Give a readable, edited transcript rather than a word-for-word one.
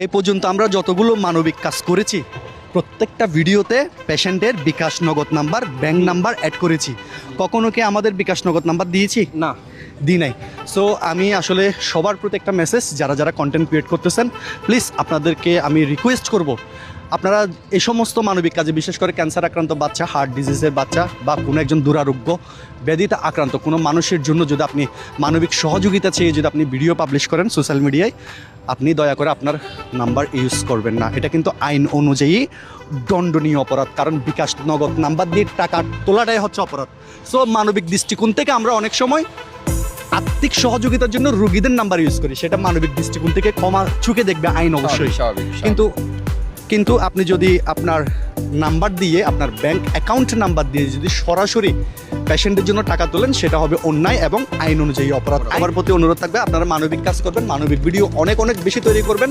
এই পর্যন্ত আমরা যতগুলো মানবিক কাজ করেছি প্রত্যেকটা ভিডিওতে পেশেন্টের বিকাশ নগদ নাম্বার, ব্যাংক নাম্বার অ্যাড করেছি। কখনো কি আমাদের বিকাশ নগদ নাম্বার দিয়েছি? না, দিই নাই। সো আমি আসলে সবার প্রতি একটা মেসেজ, যারা যারা কন্টেন্ট ক্রিয়েট করতেছেন, প্লিজ আপনাদেরকে আমি রিকোয়েস্ট করব, আপনারা এই সমস্ত মানবিক কাজে, বিশেষ করে ক্যান্সার আক্রান্ত বাচ্চা, হার্ট ডিজিজের বাচ্চা বা কোনো একজন দুরারোগ্য ব্যাধিতে আক্রান্ত কোনো মানুষের জন্য যদি আপনি মানবিক সহযোগিতা চেয়ে যদি আপনি ভিডিও পাবলিশ করেন সোশ্যাল মিডিয়ায়, আপনি দয়া করে আপনার নাম্বার ইউজ করবেন না। এটা কিন্তু আইন অনুযায়ী দণ্ডনীয় অপরাধ, কারণ বিকাশ নগদ নাম্বার দিয়ে টাকা তোলাটাই হচ্ছে অপরাধ। সো মানবিক দৃষ্টিকোণ থেকে আমরা অনেক সময় আর্থিক সহযোগিতার জন্য রোগীদের নাম্বার ইউজ করি, সেটা মানবিক দৃষ্টিকোণ থেকে ক্ষমা চুকে দেখবে আইন অবশ্যই। স্বাভাবিক। কিন্তু আপনি যদি আপনার নাম্বার দিয়ে, আপনার ব্যাংক অ্যাকাউন্ট নাম্বার দিয়ে যদি সরাসরি পেশেন্টের জন্য টাকা তোলেন, সেটা হবে অন্যায় এবং আইন অনুযায়ী অপরাধ। আমার প্রতি অনুরোধ থাকবে, আপনারা মানবিক কাজ করবেন, মানবিক ভিডিও অনেক অনেক বেশি তৈরি করবেন।